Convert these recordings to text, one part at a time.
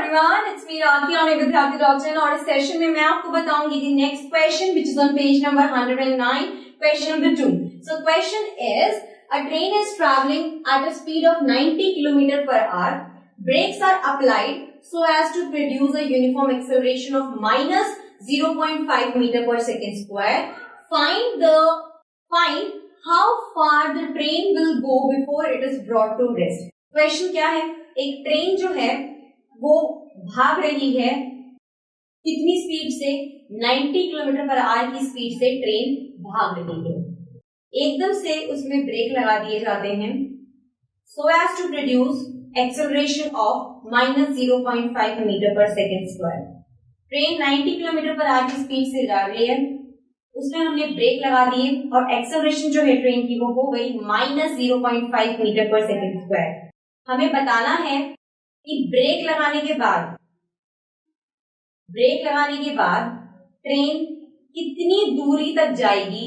Everyone, it's me Rakhi on विद्यार्थी.in और इस सेशन में मैं आपको बताऊंगी the next question which is on page number 109, question number 2. So question is a train is traveling at a speed of 90 km per hour. Brakes are applied so as to produce a uniform acceleration of minus 0.5 meter per second square. Find how far the train will go before it is brought to rest. Question क्या है? एक train जो है वो भाग रही है कितनी स्पीड से? 90 किलोमीटर पर आवर की स्पीड से ट्रेन भाग रही है. एकदम से उसमें ब्रेक लगा दिए जाते हैं so as to produce acceleration of minus 0.5 metre पर second square. Train 90 kilometre per hour की स्पीड से जा रही है, उसमें हमने ब्रेक लगा दिए और एक्सेलरेशन जो है ट्रेन की वो हो गई माइनस 0.5 मीटर पर सेकेंड स्क्वायर. हमें बताना है कि ब्रेक लगाने के बाद ट्रेन कितनी दूरी तक जाएगी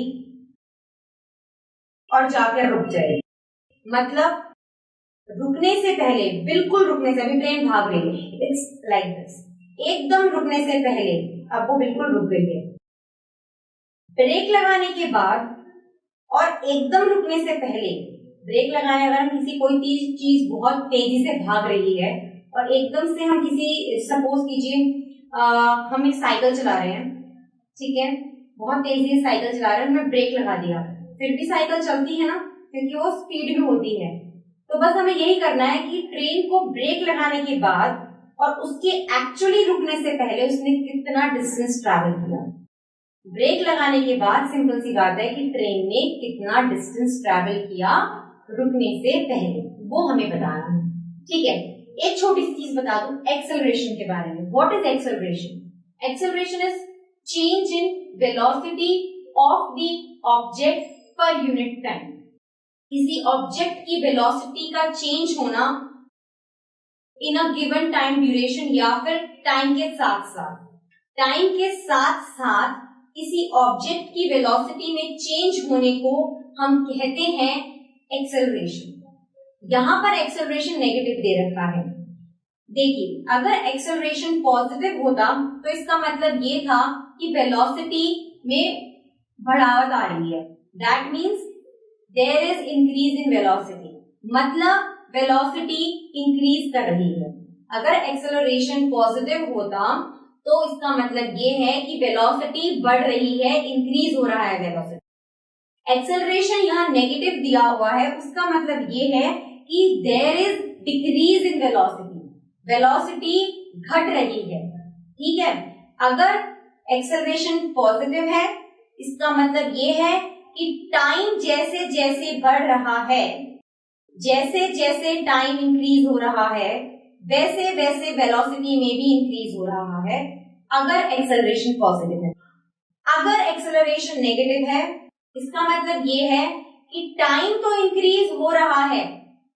और जाकर रुक जाएगी. मतलब रुकने से पहले, बिल्कुल रुकने से, अभी ट्रेन भाग रही है, इट्स लाइक दिस, एकदम रुकने से पहले अब वो बिल्कुल रुक गई है. ब्रेक लगाने के बाद और एकदम रुकने से पहले, ब्रेक लगाने अगर हम किसी कोई चीज बहुत तेजी से भाग रही है और एकदम से हम किसी, सपोज कीजिए हम एक साइकिल चला रहे हैं, ठीक है, बहुत तेजी से साइकिल चला रहे हैं, हमने ब्रेक लगा दिया, फिर भी साइकिल चलती है ना, क्योंकि वो स्पीड में होती है. तो बस हमें यही करना है कि ट्रेन को ब्रेक लगाने के बाद और उसके एक्चुअली रुकने से पहले उसने कितना डिस्टेंस ट्रैवल किया. ब्रेक लगाने के बाद सिंपल सी बात है कि ट्रेन ने कितना डिस्टेंस ट्रैवल किया रुकने से पहले, वो हमें बताना है. ठीक है, एक छोटी सी चीज बता दूं एक्सेलरेशन के बारे में. What is acceleration? Acceleration is change in velocity of the object per unit time. किसी ऑब्जेक्ट की वेलोसिटी का चेंज होना इन अ गिवन टाइम ड्यूरेशन, या फिर टाइम के साथ साथ किसी ऑब्जेक्ट की वेलोसिटी में चेंज होने को हम कहते हैं एक्सेलरेशन. यहां पर एक्सेलरेशन नेगेटिव दे रखा है. देखिए, अगर एक्सेलरेशन पॉजिटिव होता तो इसका मतलब ये था कि वेलोसिटी में बढ़ावट आ रही है. That means there is increase in velocity, मतलब वेलोसिटी इंक्रीज कर रही है. अगर एक्सेलरेशन पॉजिटिव होता तो इसका मतलब ये है कि वेलोसिटी बढ़ रही है, इंक्रीज हो रहा है वेलोसिटी. एक्सेलरेशन यहाँ नेगेटिव दिया हुआ है, उसका मतलब ये है कि there is decrease in velocity, velocity घट रही है. ठीक है, अगर एक्सेलरेशन पॉजिटिव है इसका मतलब ये है कि टाइम जैसे जैसे बढ़ रहा है, जैसे जैसे टाइम इंक्रीज हो रहा है, वैसे वैसे वेलोसिटी में भी इंक्रीज हो रहा है. अगर एक्सेलरेशन पॉजिटिव है. अगर एक्सेलरेशन नेगेटिव है इसका मतलब ये है कि टाइम तो इंक्रीज हो रहा है,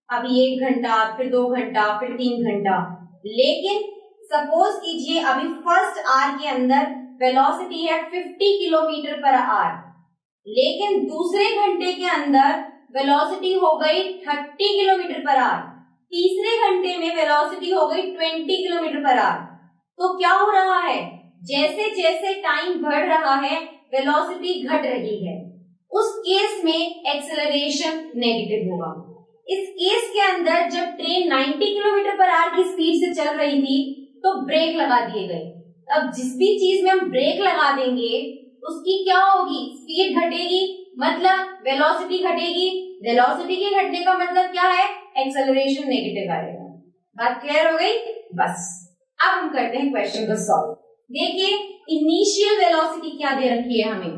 अभी 1 घंटा, फिर 2 घंटा, फिर 3 घंटा, लेकिन सपोज कीजिए अभी फर्स्ट आवर के अंदर वेलोसिटी है 50 किलोमीटर पर आवर, लेकिन दूसरे घंटे के अंदर वेलोसिटी हो गई 30 किलोमीटर पर आवर, तीसरे घंटे में वेलोसिटी हो गई 20 किलोमीटर पर आवर. तो क्या हो रहा है? जैसे जैसे टाइम बढ़ रहा है वेलोसिटी घट रही है. उस केस में एक्सेलरेशन नेगेटिव होगा. इस केस के अंदर जब ट्रेन 90 किलोमीटर पर आवर की स्पीड से चल रही थी तो ब्रेक लगा दिए गए. अब जिस भी चीज में हम ब्रेक लगा देंगे उसकी क्या होगी? स्पीड घटेगी, मतलब वेलोसिटी घटेगी. वेलोसिटी के घटने का मतलब क्या है? एक्सेलरेशन नेगेटिव आएगा. बात क्लियर हो गई? बस अब हम करते हैं क्वेश्चन को सॉल्व. देखिए, इनिशियल वेलोसिटी क्या दे रखी है हमें?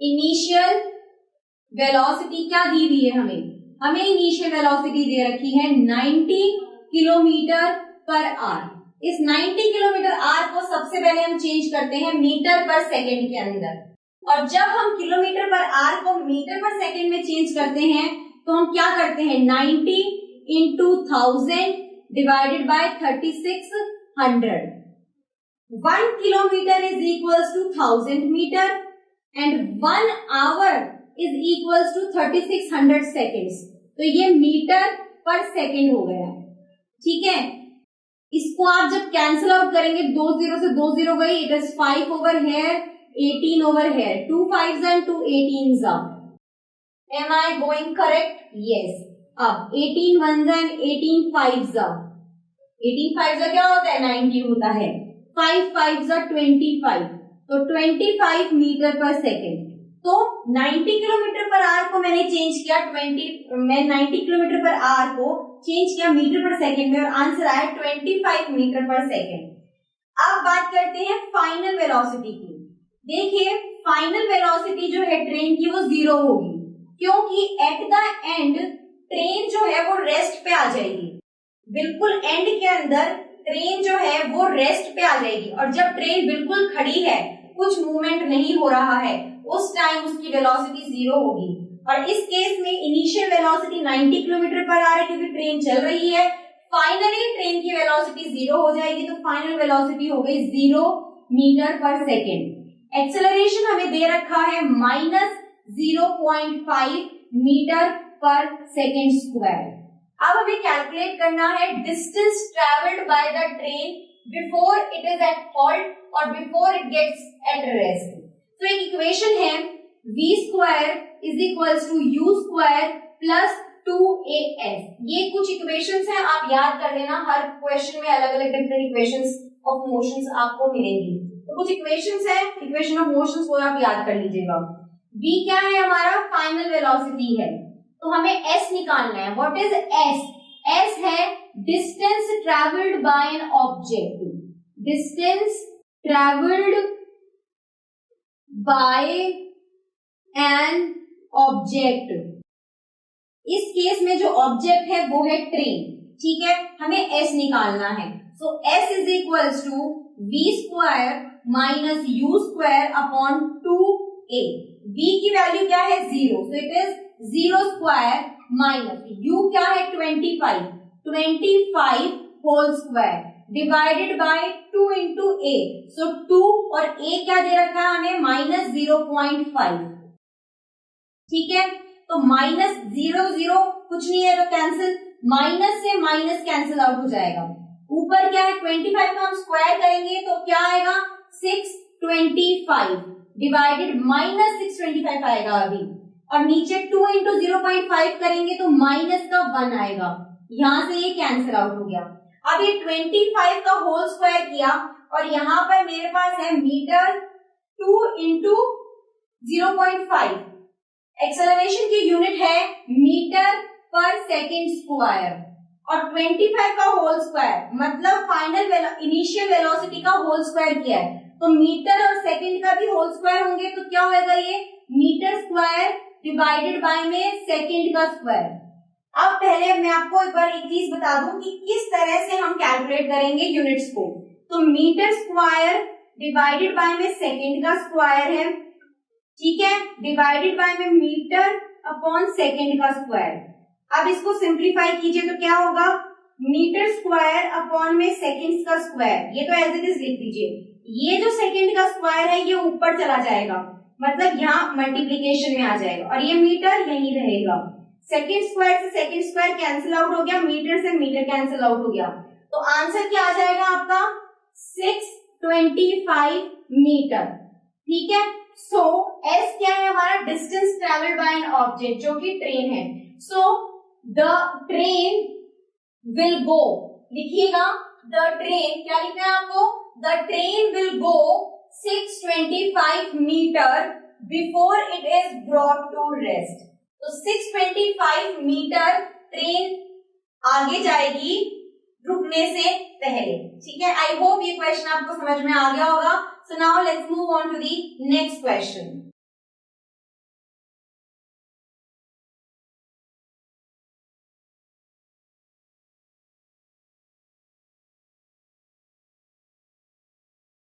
इनिशियल वेलोसिटी क्या दी हुई है हमें इनिशियल वेलोसिटी दे रखी है 90 किलोमीटर पर आवर. इस 90 किलोमीटर आवर को सबसे पहले हम चेंज करते हैं मीटर पर सेकेंड के अंदर, और जब हम किलोमीटर पर आवर को मीटर पर सेकेंड में चेंज करते हैं तो हम क्या करते हैं? 90 into 1000 divided by 3600. 1 kilometre is equals to 1000 metre and 1 hour is equals to 3600 seconds. तो ये मीटर पर सेकेंड हो गया. ठीक है, इसको आप जब कैंसिल आउट करेंगे, 2 0 से 2 0 गई, it is 5 over here, 18 over here, 2 5s and 2 18s up. Am I going correct? Yes. अब 18 1s and 18 5s up. 18 5s क्या होता है? 90 होता है. 5 5s 25. तो 25 मीटर पर सेकेंड. तो 90 किलोमीटर पर आवर को मैंने चेंज किया, मैं 90 किलोमीटर पर आवर को चेंज किया मीटर पर सेकेंड में, और आंसर आया 25 मीटर पर सेकेंड. अब बात करते हैं फाइनल वेलोसिटी की. देखिए फाइनल वेलोसिटी जो है ट्रेन की वो 0 होगी, क्योंकि एट द एंड ट्रेन जो है वो रेस्ट पे आ जाएगी. बिल्कुल एंड के अंदर ट्रेन जो है वो रेस्ट पे आ जाएगी, और जब ट्रेन बिल्कुल खड़ी है, कुछ मूवमेंट नहीं हो रहा है, उस टाइम उसकी वेलोसिटी 0 होगी. और इस केस में इनिशियल वेलोसिटी 90 किलोमीटर पर आ रही है क्योंकि ट्रेन चल रही है. फाइनली ट्रेन की वेलोसिटी 0 हो जाएगी, तो फाइनल वेलोसिटी हो गई 0 मीटर पर सेकेंड. एक्सेलरेशन हमें दे रखा है -0.5 मीटर पर सेकेंड स्क्वायर. अब हमें कैलकुलेट करना है distance travelled by the train before it is at halt और before it gets at rest. तो एक इक्वेशन है v square is equals to u square plus 2as. ये कुछ इक्वेशंस हैं, आप याद कर लेना. हर क्वेश्चन में अलग अलग डिफरेंट इक्वेशंस ऑफ मोशंस आपको मिलेंगी. तो कुछ इक्वेशंस है, इक्वेशन ऑफ मोशंस को आप याद कर लीजिएगा. v क्या है? हमारा फाइनल वेलोसिटी है, तो हमें s निकालना है. What is s? s है distance travelled by an object. Distance travelled by an object. इस केस में जो ऑब्जेक्ट है वो है ट्रेन. ठीक है, हमें s निकालना है. So s is equals to v square minus u square upon 2a. v की वैल्यू क्या है? 0. So it is 0 square minus u क्या है? 25 whole square divided by 2 into a. So 2 और a क्या दे रखा है हमें? -0.5. ठीक है, तो -0 कुछ नहीं है तो कैंसिल, माइनस से माइनस कैंसिल आउट हो जाएगा. ऊपर क्या है? 25 का हम स्क्वायर करेंगे तो क्या आएगा? 625 डिवाइडेड -625 आएगा अभी, और नीचे 2 इंटू 0.5 करेंगे तो माइनस का 1 आएगा. यहां से ये कैंसिल आउट हो गया. अब ये 25 का होल स्क्वायर किया, और यहाँ पर मेरे पास है मीटर 2 इंटू 0.5. एक्सेलरेशन की यूनिट है मीटर पर सेकेंड स्क्वायर, और 25 का होल स्क्वायर मतलब फाइनल इनिशियल वेलोसिटी का होल स्क्वायर किया है, तो मीटर और सेकेंड का भी होल स्क्वायर होंगे, तो क्या होगा? ये मीटर स्क्वायर डिवाइडेड बाय में सेकेंड का स्क्वायर. अब पहले मैं आपको एक बार एक चीज बता दूं कि किस तरह से हम कैलकुलेट करेंगे यूनिट्स को. तो मीटर स्क्वायर डिवाइडेड बाय में सेकेंड का स्क्वायर है, ठीक है, डिवाइडेड बाय में मीटर अपॉन सेकेंड का स्क्वायर. अब इसको सिंप्लीफाई कीजिए तो क्या होगा? मीटर स्क्वायर अपॉन में सेकेंड का स्क्वायर. ये तो एज इट इज लिख दीजिए. ये जो सेकेंड का स्क्वायर है ये ऊपर चला जाएगा, मतलब यहाँ मल्टीप्लीकेशन में आ जाएगा, और ये मीटर यहीं रहेगा. सेकेंड स्क्वायर से सेकेंड स्क्वायर कैंसिल आउट हो गया, मीटर से मीटर कैंसिल आउट हो गया. तो आंसर क्या आ जाएगा आपका? 625 मीटर. ठीक है, सो s क्या है हमारा? Distance travelled by an object, जो कि ट्रेन है. So the train will go, लिखिएगा द ट्रेन, क्या लिखना है आपको? The train will go 625 metre before it is brought to rest. तो 625 मीटर ट्रेन आगे जाएगी रुकने से पहले. ठीक है, आई होप ये क्वेश्चन आपको समझ में आ गया होगा. So now let's move on to the next question.